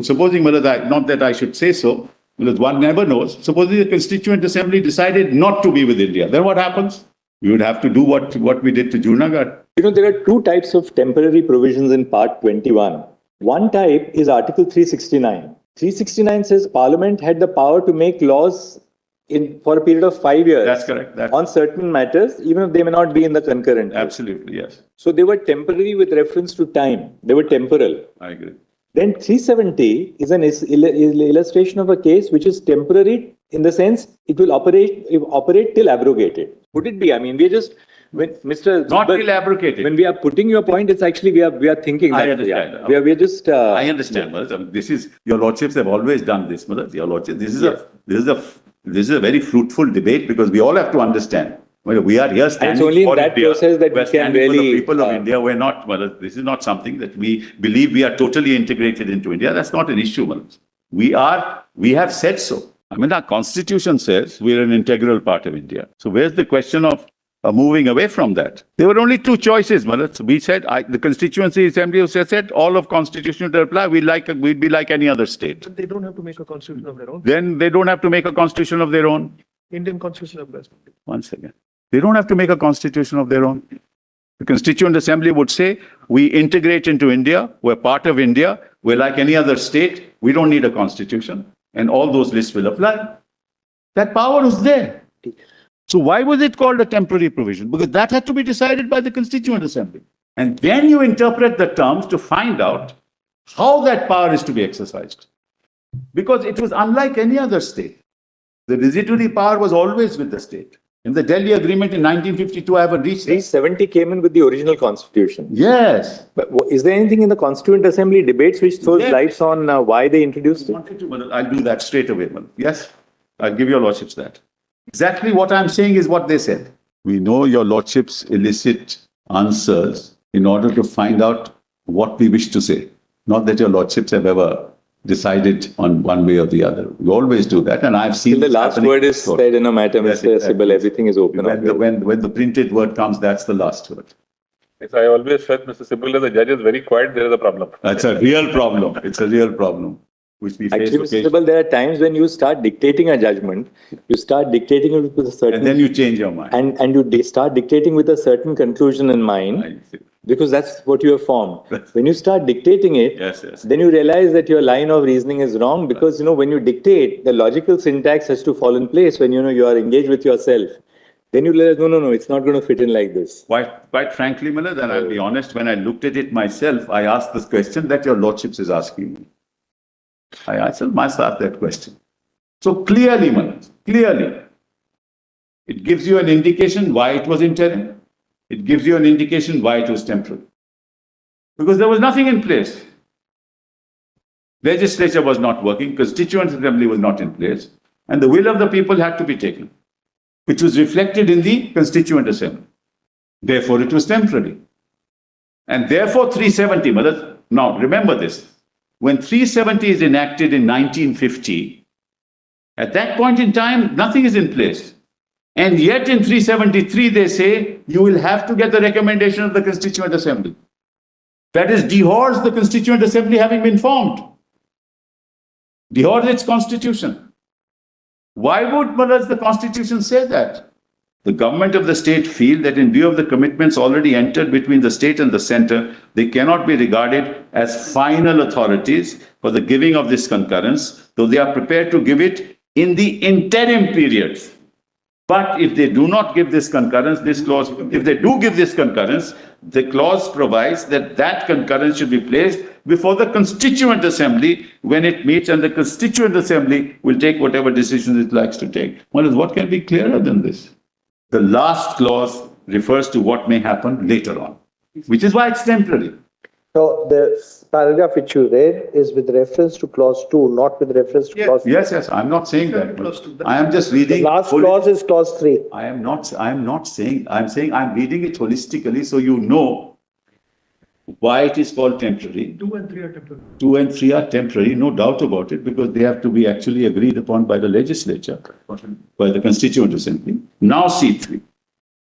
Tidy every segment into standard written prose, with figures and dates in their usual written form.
Supposing, not that I should say so, because one never knows. Supposing the Constituent Assembly decided not to be with India, then what happens? We would have to do what we did to Junagadh. There are two types of temporary provisions in Part 21. One type is Article 369. 369 says Parliament had the power to make laws for a period of 5 years. That's correct. On certain matters, even if they may not be in the concurrent. Absolutely, yes. So they were temporary with reference to time. They were temporal. I agree. Then 370 is an illustration of a case which is temporary in the sense it will operate till abrogated. Would it be? I mean, we're just when Mr. Not till abrogated. When we are putting your point, it's actually we are thinking. That, I understand. Yeah, we are just. I understand. This is your lordships have always done this, Your lordship. This is a very fruitful debate because we all have to understand. We are here standing and it's only for in that India. process that we can really. For the people of India, we're not. This is not something that we believe we are totally integrated into India. That's not an issue. We have said so. I mean, our constitution says we're an integral part of India. So where's the question of moving away from that? There were only two choices, We said, the Constituency Assembly said all of constitution to apply. We'd be like any other state. But they don't have to make a constitution of their own. Then they don't have to make a constitution of their own. Indian constitution applies. Once again. They don't have to make a constitution of their own. The Constituent Assembly would say, we integrate into India, we're part of India, we're like any other state, we don't need a constitution, and all those lists will apply. That power is there. So why was it called a temporary provision? Because that had to be decided by the Constituent Assembly. And then you interpret the terms to find out how that power is to be exercised. Because it was unlike any other state. The residuary power was always with the state. In the Delhi Agreement in 1952, I haven't reached 370 came in with the original constitution. Yes. But is there anything in the Constituent Assembly debates which throws lights on why they introduced it? I'll do that straight away. Yes, I'll give your lordships that. Exactly what I'm saying is what they said. We know your lordships elicit answers in order to find out what we wish to say. Not that your lordships have ever decided on one way or the other. We always do that, and I've seen the last word is said in a matter, Mr. Sibal, everything is open. When the printed word comes, that's the last word. Yes, I always felt, Mr. Sibal, the judge is very quiet, there is a problem. That's a real problem. It's a real problem, which we face. Actually, Mr. Sibal, there are times when you start dictating a judgment, you start dictating it with a certain... And then you change your mind. And you start dictating with a certain conclusion in mind. Because that's what you have formed. When you start dictating it, then you realize that your line of reasoning is wrong because, when you dictate, the logical syntax has to fall in place when, you are engaged with yourself. Then you realize, no, it's not going to fit in like this. Quite frankly, Miller, and I'll be honest, when I looked at it myself, I asked this question that your lordships is asking me. I answered myself that question. So clearly, Miller, it gives you an indication why it was interim. It gives you an indication why it was temporary. Because there was nothing in place. Legislature was not working, Constituent Assembly was not in place, and the will of the people had to be taken, which was reflected in the Constituent Assembly. Therefore, it was temporary. And therefore, 370, now remember this, when 370 is enacted in 1950, at that point in time, nothing is in place. And yet in 373, they say, you will have to get the recommendation of the Constituent Assembly. That is, dehors the Constituent Assembly having been formed. Dehors its constitution. Why would the Constitution say that? The government of the state feel that in view of the commitments already entered between the state and the center, they cannot be regarded as final authorities for the giving of this concurrence, though they are prepared to give it in the interim period. But if they do not give this concurrence, if they do give this concurrence, the clause provides that that concurrence should be placed before the Constituent Assembly when it meets, and the Constituent Assembly will take whatever decisions it likes to take. What can be clearer than this? The last clause refers to what may happen later on, which is why it's temporary. So the paragraph which you read is with reference to clause 2, not with reference to clause 3. Yes, I'm not saying that. I am just reading. The last clause is clause 3. I'm saying I'm reading it holistically so you know why it is called temporary. 2 and 3 are temporary. 2 and 3 are temporary, no doubt about it, because they have to be actually agreed upon by the legislature, by the Constituent Assembly. Now C3.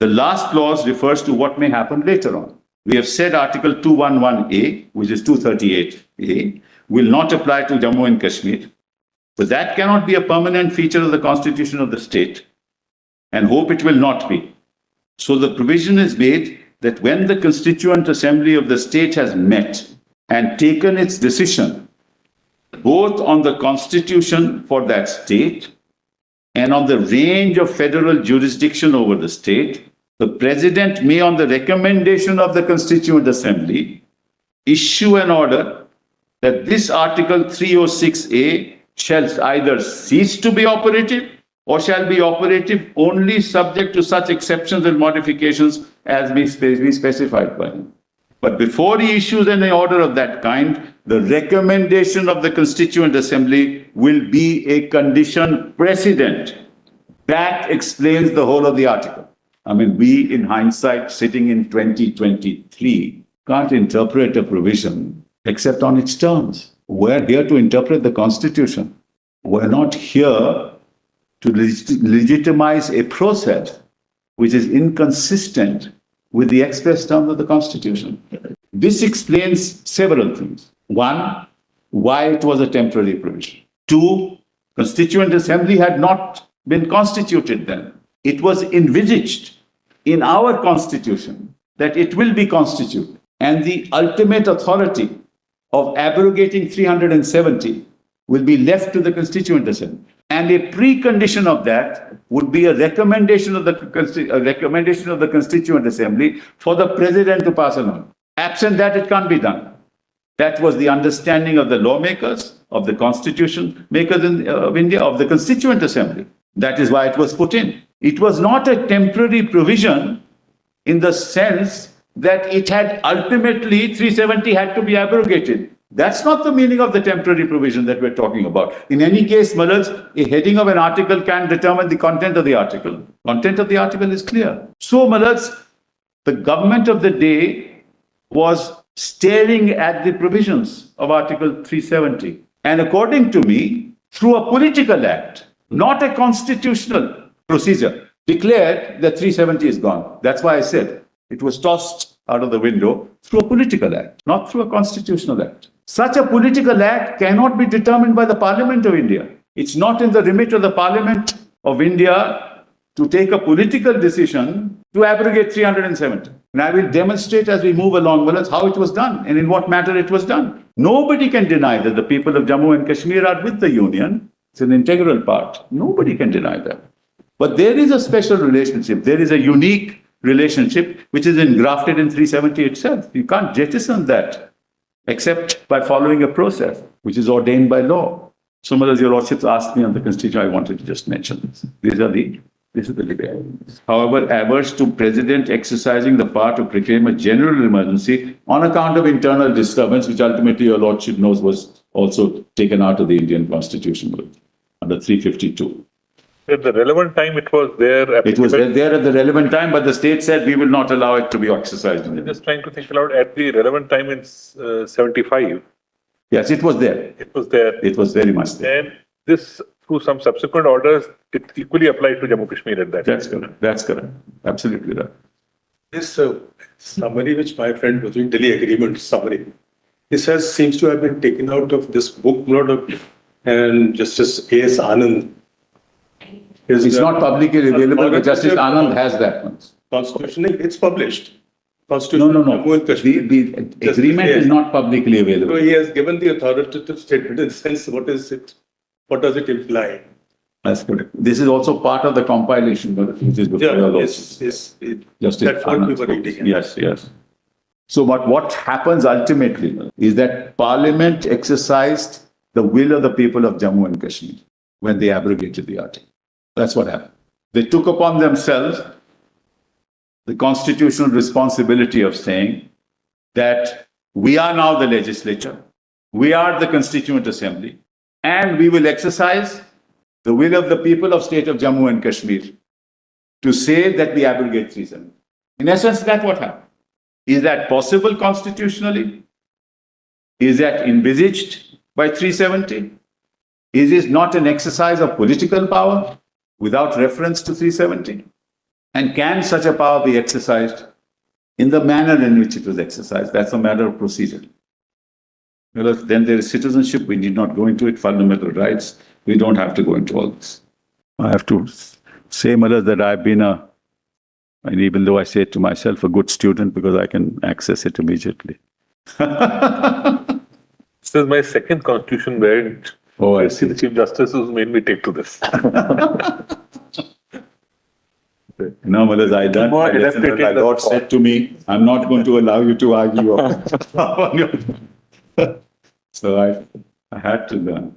The last clause refers to what may happen later on. We have said Article 211A, which is 238A, will not apply to Jammu and Kashmir. But that cannot be a permanent feature of the constitution of the state, and hope it will not be. So the provision is made that when the Constituent Assembly of the state has met and taken its decision, both on the constitution for that state and on the range of federal jurisdiction over the state, the President may, on the recommendation of the Constituent Assembly, issue an order that this Article 306A shall either cease to be operative or shall be operative only subject to such exceptions and modifications as may be specified by him. But before he issues any order of that kind, the recommendation of the Constituent Assembly will be a condition precedent. That explains the whole of the article. I mean, we, in hindsight, sitting in 2023, can't interpret a provision except on its terms. We're here to interpret the Constitution. We're not here to legitimize a process which is inconsistent with the express terms of the Constitution. This explains several things. One, why it was a temporary provision. Two, Constituent Assembly had not been constituted then. It was envisaged in our Constitution that it will be constituted, and the ultimate authority of abrogating 370 will be left to the Constituent Assembly. And a precondition of that would be a recommendation of the Constituent Assembly for the President to pass an order. Absent that, it can't be done. That was the understanding of the lawmakers, of the Constitution makers of India, of the Constituent Assembly. That is why it was put in. It was not a temporary provision in the sense that it had ultimately 370 had to be abrogated. That's not the meaning of the temporary provision that we're talking about. In any case, Malaz, a heading of an article can determine the content of the article. Content of the article is clear. So, Malaz, the government of the day was staring at the provisions of Article 370. And according to me, through a political act, not a constitutional procedure, declared that 370 is gone. That's why I said it was tossed out of the window through a political act, not through a constitutional act. Such a political act cannot be determined by the Parliament of India. It's not in the remit of the Parliament of India to take a political decision to abrogate 370. And I will demonstrate as we move along, Malaz, how it was done and in what manner it was done. Nobody can deny that the people of Jammu and Kashmir are with the Union. It's an integral part. Nobody can deny that. But there is a special relationship. There is a unique relationship which is engrafted in 370 itself. You can't jettison that except by following a process which is ordained by law. So, as your lordships asked me on the Constitution, I wanted to just mention this. This is the debate. However, averse to President exercising the power to proclaim a general emergency on account of internal disturbance, which ultimately your lordship knows was also taken out of the Indian Constitution under 352. At the relevant time, it was there. It was there at the relevant time, but the state said we will not allow it to be exercised. I'm just trying to think aloud. At the relevant time in 75. Yes, it was there. It was there. It was very much there. And this, through some subsequent orders, it equally applied to Jammu Kashmir at that time. That's correct. That's correct. Absolutely right. This summary which my friend was doing, Delhi Agreement summary, this seems to have been taken out of this book note and Justice A.S. Anand. It's not publicly available, but Justice Anand has that one. Constitutional, it's published. Constitution no. The agreement is not publicly available. So he has given the authoritative statement in the sense, what is it? What does it imply? That's correct. This is also part of the compilation, which is before your yes. Justice That's what we were reading. Yes. So, but what happens ultimately is that Parliament exercised the will of the people of Jammu and Kashmir when they abrogated the article. That's what happened. They took upon themselves the constitutional responsibility of saying that we are now the legislature, we are the Constituent Assembly, and we will exercise the will of the people of state of Jammu and Kashmir to say that we abrogate 370. In essence, that's what happened. Is that possible constitutionally? Is that envisaged by 370? Is this not an exercise of political power without reference to 370? And can such a power be exercised in the manner in which it was exercised? That's a matter of procedure. Then there is citizenship. We need not go into it. Fundamental rights. We don't have to go into all this. I have to say, Malaz, that I've been and even though I say it to myself, a good student because I can access it immediately. This is my second constitution where I see the Chief Justice who's made me take to this. No, Malaz, I done. My Lord said to me, I'm not going to allow you to argue on your. So I had to learn.